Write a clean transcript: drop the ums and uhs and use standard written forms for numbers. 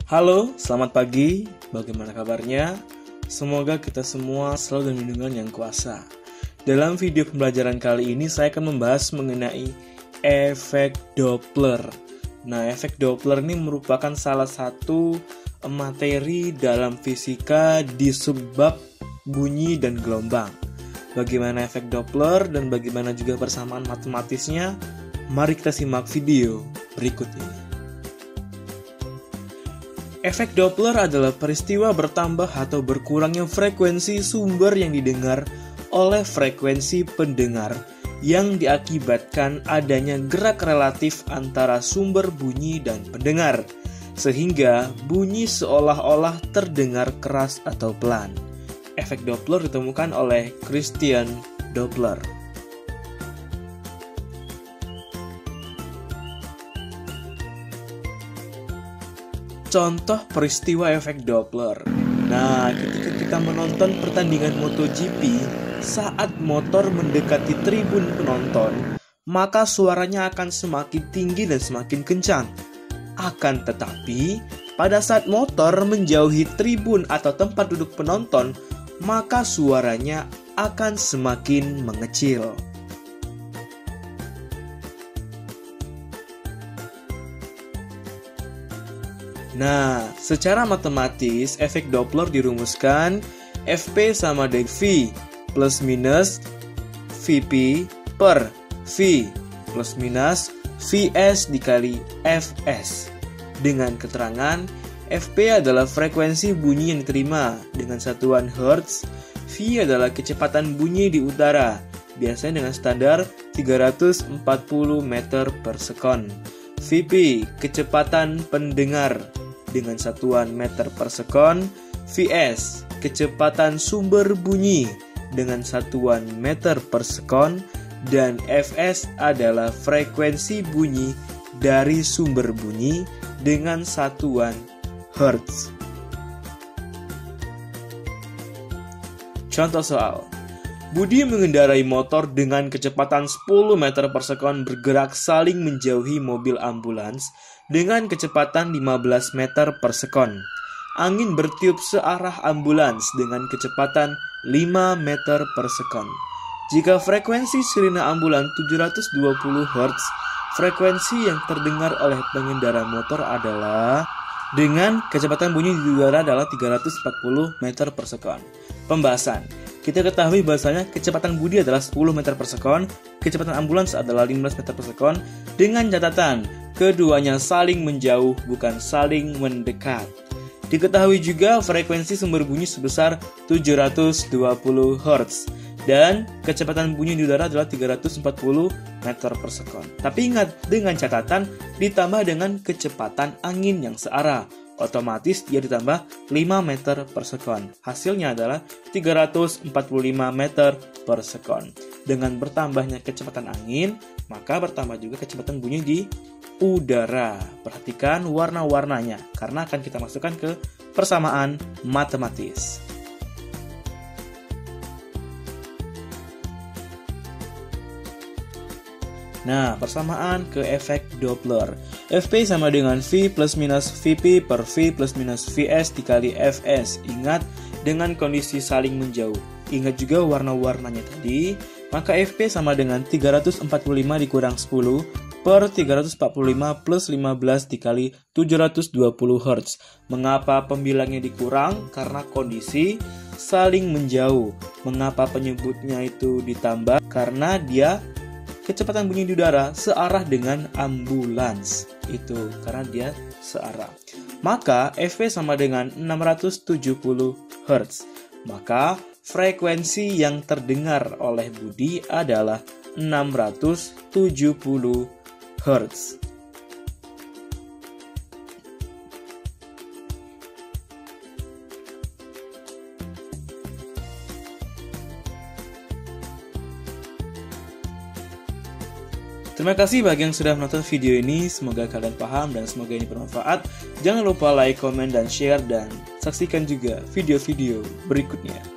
Halo, selamat pagi. Bagaimana kabarnya? Semoga kita semua selalu dalam lindungan yang kuasa. Dalam video pembelajaran kali ini saya akan membahas mengenai efek Doppler. Nah, efek Doppler ini merupakan salah satu materi dalam fisika di subbab bunyi dan gelombang. Bagaimana efek Doppler dan bagaimana juga persamaan matematisnya? Mari kita simak video berikut ini. Efek Doppler adalah peristiwa bertambah atau berkurangnya frekuensi sumber yang didengar oleh frekuensi pendengar yang diakibatkan adanya gerak relatif antara sumber bunyi dan pendengar, sehingga bunyi seolah-olah terdengar keras atau pelan. Efek Doppler ditemukan oleh Christian Doppler. Contoh peristiwa efek Doppler. Nah, ketika kita menonton pertandingan MotoGP, saat motor mendekati tribun penonton, maka suaranya akan semakin tinggi dan semakin kencang. Akan tetapi, pada saat motor menjauhi tribun atau tempat duduk penonton, maka suaranya akan semakin mengecil. Nah, secara matematis, efek Doppler dirumuskan Fp sama dengan V plus minus Vp per V plus minus Vs dikali Fs. Dengan keterangan, Fp adalah frekuensi bunyi yang diterima dengan satuan Hertz, V adalah kecepatan bunyi di udara, biasanya dengan standar 340 meter per sekon. Vp, kecepatan pendengar dengan satuan meter per sekon. Vs, kecepatan sumber bunyi dengan satuan meter per sekon. Dan Fs adalah frekuensi bunyi dari sumber bunyi dengan satuan Hertz. Contoh soal. Budi mengendarai motor dengan kecepatan 10 meter per sekon bergerak saling menjauhi mobil ambulans dengan kecepatan 15 meter per sekon. Angin bertiup searah ambulans dengan kecepatan 5 meter per sekon. Jika frekuensi sirine ambulans 720 Hz, frekuensi yang terdengar oleh pengendara motor adalah dengan kecepatan bunyi di udara adalah 340 meter per sekon. Pembahasan. Kita ketahui bahasanya kecepatan Budi adalah 10 meter per sekon, kecepatan ambulans adalah 15 meter per sekon, dengan catatan keduanya saling menjauh bukan saling mendekat. Diketahui juga frekuensi sumber bunyi sebesar 720 Hz dan kecepatan bunyi di udara adalah 340 meter per sekon. Tapi ingat, dengan catatan ditambah dengan kecepatan angin yang searah. Otomatis dia ditambah 5 meter per sekon. Hasilnya adalah 345 meter per sekon. Dengan bertambahnya kecepatan angin, maka bertambah juga kecepatan bunyi di udara. Perhatikan warna-warnanya, karena akan kita masukkan ke persamaan matematis. Nah, persamaan ke efek Doppler. Fp sama dengan V plus minus Vp per V plus minus Vs dikali Fs. Ingat, dengan kondisi saling menjauh. Ingat juga warna-warnanya tadi. Maka Fp sama dengan 345 dikurang 10 per 345 plus 15 dikali 720 Hz. Mengapa pembilangnya dikurang? Karena kondisi saling menjauh. Mengapa penyebutnya itu ditambah? Karena dia kecepatan bunyi di udara searah dengan ambulans. Itu karena dia searah. Maka Fp sama dengan 670 Hz. Maka frekuensi yang terdengar oleh Budi adalah 670 Hz. Terima kasih bagi yang sudah menonton video ini. Semoga kalian paham dan semoga ini bermanfaat. Jangan lupa like, komen, dan share. Dan saksikan juga video-video berikutnya.